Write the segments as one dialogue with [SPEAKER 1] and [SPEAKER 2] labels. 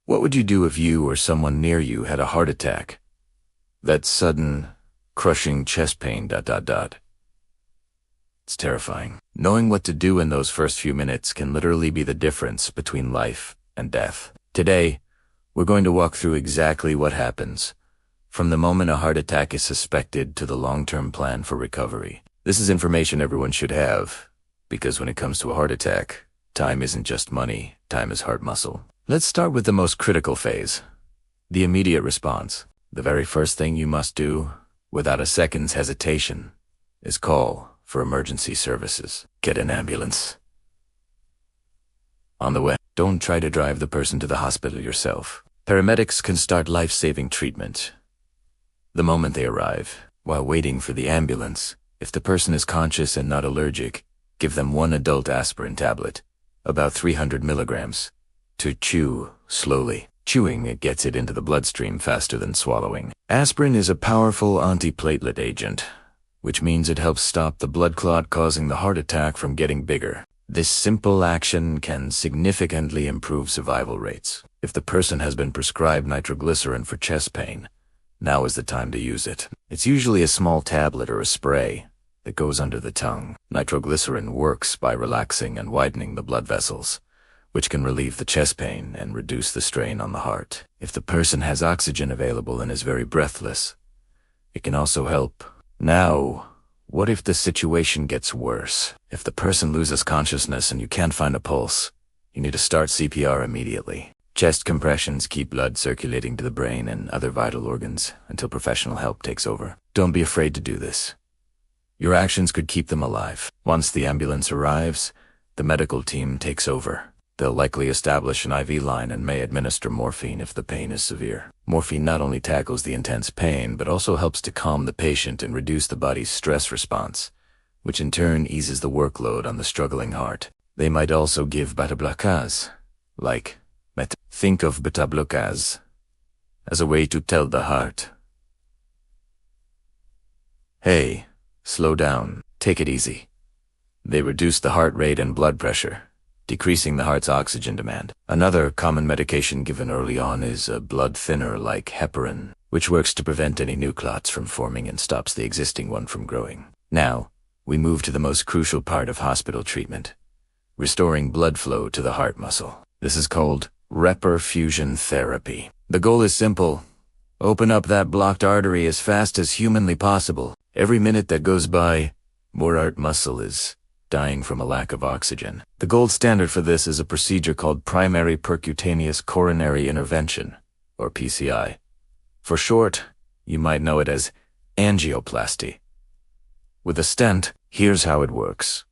[SPEAKER 1] What would you do if you or someone near you had a heart attack? That sudden, crushing chest pain, ... It's terrifying. Knowing what to do in those first few minutes can literally be the difference between life and death. Today, we're going to walk through exactly what happens, from the moment a heart attack is suspected to the long-term plan for recovery. This is information everyone should have, because when it comes to a heart attack, time isn't just money, time is heart muscle. Let's start with the most critical phase, the immediate response. The very first thing you must do, without a second's hesitation, is call for emergency services. Get an ambulance. On the way, don't try to drive the person to the hospital yourself. Paramedics can start life-saving treatment the moment they arrive. While waiting for the ambulance, if the person is conscious and not allergic, give them one adult aspirin tablet, about 300 milligrams, to chew slowly. Chewing it gets it into the bloodstream faster than swallowing. Aspirin is a powerful antiplatelet agent, which means it helps stop the blood clot causing the heart attack from getting bigger. This simple action can significantly improve survival rates. If the person has been prescribed nitroglycerin for chest pain, now is the time to use it. It's usually a small tablet or a spray that goes under the tongue. Nitroglycerin works by relaxing and widening the blood vessels, which can relieve the chest pain and reduce the strain on the heart. If the person has oxygen available and is very breathless, it can also help. Now, what if the situation gets worse? If the person loses consciousness and you can't find a pulse, you need to start CPR immediately. Chest compressions keep blood circulating to the brain and other vital organs until professional help takes over. Don't be afraid to do this. Your actions could keep them alive. Once the ambulance arrives, the medical team takes over. They'll likely establish an IV line and may administer morphine if the pain is severe. Morphine not only tackles the intense pain, but also helps to calm the patient and reduce the body's stress response, which in turn eases the workload on the struggling heart. They might also give beta-blockage, like Think of beta-blockage as a way to tell the heart, hey, slow down, take it easy. They reduce the heart rate and blood pressure, decreasing the heart's oxygen demand. Another common medication given early on is a blood thinner like heparin, which works to prevent any new clots from forming and stops the existing one from growing. Now, we move to the most crucial part of hospital treatment, restoring blood flow to the heart muscle. This is called Reperfusion therapy. The goal is simple. Open up that blocked artery as fast as humanly possible. Every minute that goes by, more heart muscle is dying from a lack of oxygen. The gold standard for this is a procedure called primary percutaneous coronary intervention, or PCI. For short, you might know it as angioplasty. With a stent, here's how it works.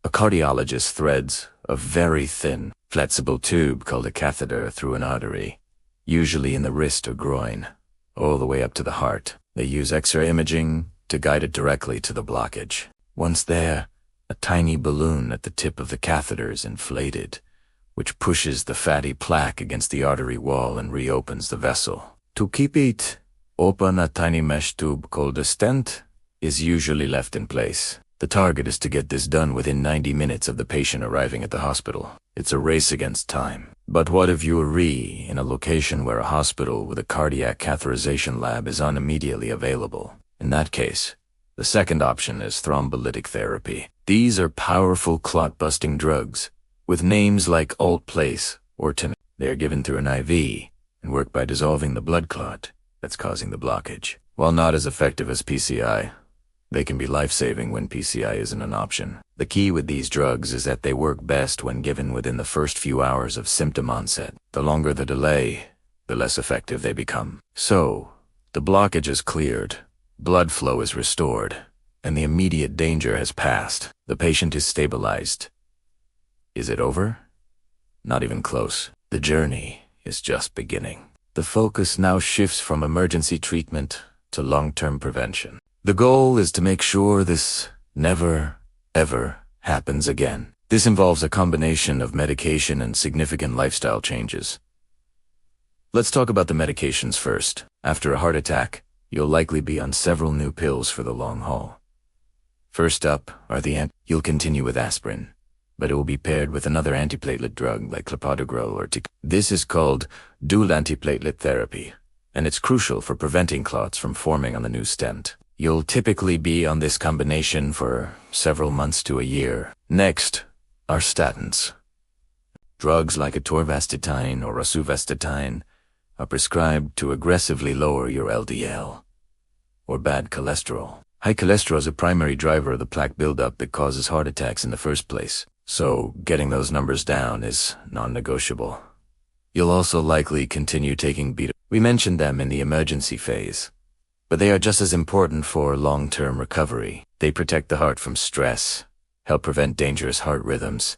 [SPEAKER 1] A cardiologist threads a very thin, flexible tube called a catheter through an artery, usually in the wrist or groin, all the way up to the heart. They use X-ray imaging to guide it directly to the blockage. Once there, a tiny balloon at the tip of the catheter is inflated, which pushes the fatty plaque against the artery wall and reopens the vessel. To keep it open, a tiny mesh tube called a stent is usually left in place. The target is to get this done within 90 minutes of the patient arriving at the hospital. It's a race against time. But what if you're in a location where a hospital with a cardiac catheterization lab is unimmediately available? In that case, the second option is thrombolytic therapy. These are powerful clot-busting drugs with names like Alt-Place or Tin. They are given through an IV and work by dissolving the blood clot that's causing the blockage. While not as effective as PCI, they can be life-saving when PCI isn't an option. The key with these drugs is that they work best when given within the first few hours of symptom onset. The longer the delay, the less effective they become. So, the blockage is cleared, blood flow is restored, and the immediate danger has passed. The patient is stabilized. Is it over? Not even close. The journey is just beginning. The focus now shifts from emergency treatment to long-term prevention. The goal is to make sure this never, ever happens again. This involves a combination of medication and significant lifestyle changes. Let's talk about the medications first. After a heart attack, you'll likely be on several new pills for the long haul. First up are you'll continue with aspirin. but it will be paired with another antiplatelet drug like clopidogrel or This is called dual antiplatelet therapy, and it's crucial for preventing clots from forming on the new stent. You'll typically be on this combination for several months to a year. Next are statins. Drugs like atorvastatin or rosuvastatin are prescribed to aggressively lower your LDL, or bad cholesterol. High cholesterol is a primary driver of the plaque buildup that causes heart attacks in the first place, so getting those numbers down is non-negotiable. You'll also likely continue taking beta. We mentioned them in the emergency phase, but they are just as important for long-term recovery. They protect the heart from stress, help prevent dangerous heart rhythms,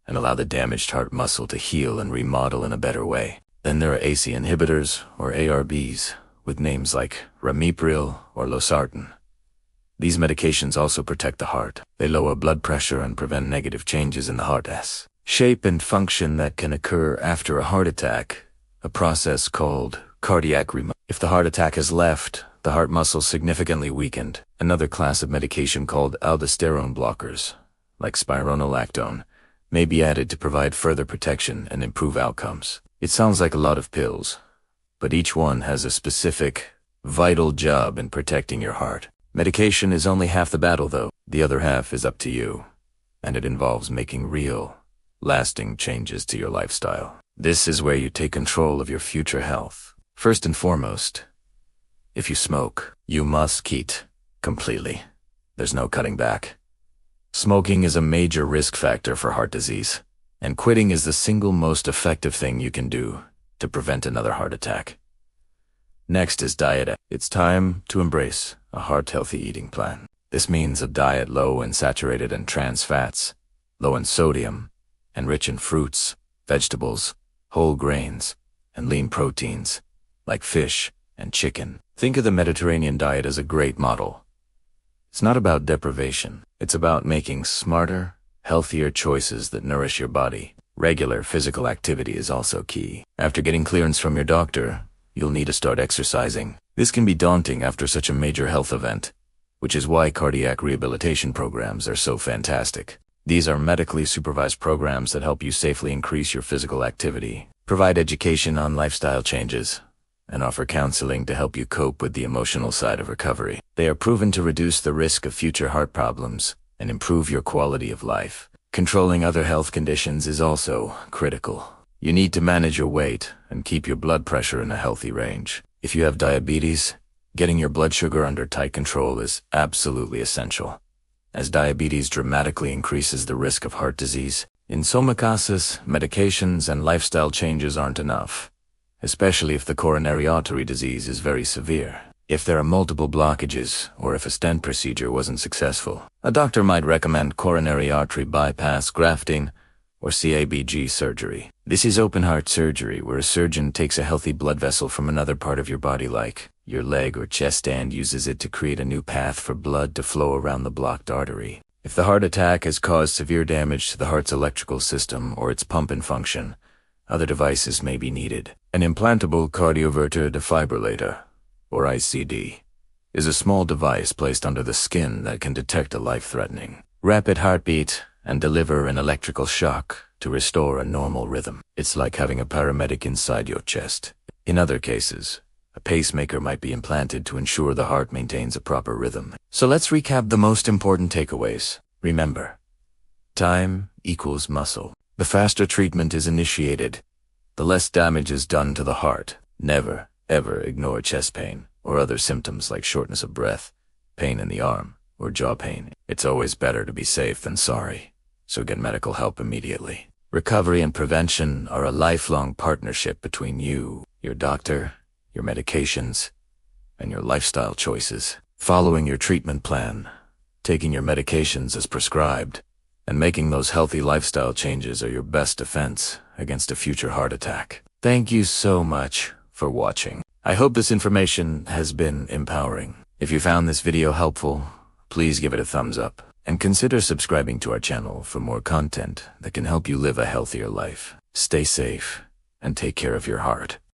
[SPEAKER 1] and allow the damaged heart muscle to heal and remodel in a better way. Then there are ACE inhibitors, or ARBs, with names like ramipril or losartan. These medications also protect the heart. They lower blood pressure and prevent negative changes in the heart's shape and function that can occur after a heart attack, a process called cardiac remodeling. If the heart attack has left, the heart muscle significantly weakened. Another class of medication called aldosterone blockers, like spironolactone, may be added to provide further protection and improve outcomes. It sounds like a lot of pills, but each one has a specific, vital job in protecting your heart. Medication is only half the battle, though. The other half is up to you, and it involves making real, lasting changes to your lifestyle. This is where you take control of your future health. First and foremost, if you smoke, you must quit completely. There's no cutting back. Smoking is a major risk factor for heart disease, and quitting is the single most effective thing you can do to prevent another heart attack. Next is diet. It's time to embrace a heart-healthy eating plan. This means a diet low in saturated and trans fats, low in sodium, and rich in fruits, vegetables, whole grains, and lean proteins, like fish and chicken. Think of the Mediterranean diet as a great model. It's not about deprivation. It's about making smarter, healthier choices that nourish your body. Regular physical activity is also key. After getting clearance from your doctor, you'll need to start exercising. This can be daunting after such a major health event, which is why cardiac rehabilitation programs are so fantastic. These are medically supervised programs that help you safely increase your physical activity, provide education on lifestyle changes, and offer counseling to help you cope with the emotional side of recovery. They are proven to reduce the risk of future heart problems and improve your quality of life. Controlling other health conditions is also critical. You need to manage your weight and keep your blood pressure in a healthy range. If you have diabetes, getting your blood sugar under tight control is absolutely essential, as diabetes dramatically increases the risk of heart disease. In some cases, medications and lifestyle changes aren't enough, especially if the coronary artery disease is very severe. If there are multiple blockages, or if a stent procedure wasn't successful, a doctor might recommend coronary artery bypass grafting or CABG surgery. This is open heart surgery, where a surgeon takes a healthy blood vessel from another part of your body, like your leg or chest, and uses it to create a new path for blood to flow around the blocked artery. If the heart attack has caused severe damage to the heart's electrical system or its pump and function, other devices may be needed. An implantable cardioverter defibrillator, or ICD, is a small device placed under the skin that can detect a life-threatening rapid heartbeat and deliver an electrical shock to restore a normal rhythm. It's like having a paramedic inside your chest. In other cases, a pacemaker might be implanted to ensure the heart maintains a proper rhythm. So let's recap the most important takeaways. Remember, time equals muscle. The faster treatment is initiated, the less damage is done to the heart. Never, ever ignore chest pain or other symptoms like shortness of breath, pain in the arm, or jaw pain. It's always better to be safe than sorry, so get medical help immediately. Recovery and prevention are a lifelong partnership between you, your doctor, your medications, and your lifestyle choices. Following your treatment plan, taking your medications as prescribed, and making those healthy lifestyle changes are your best defense against a future heart attack. Thank you so much for watching. I hope this information has been empowering. If you found this video helpful, please give it a thumbs up, and consider subscribing to our channel for more content that can help you live a healthier life. Stay safe, and take care of your heart.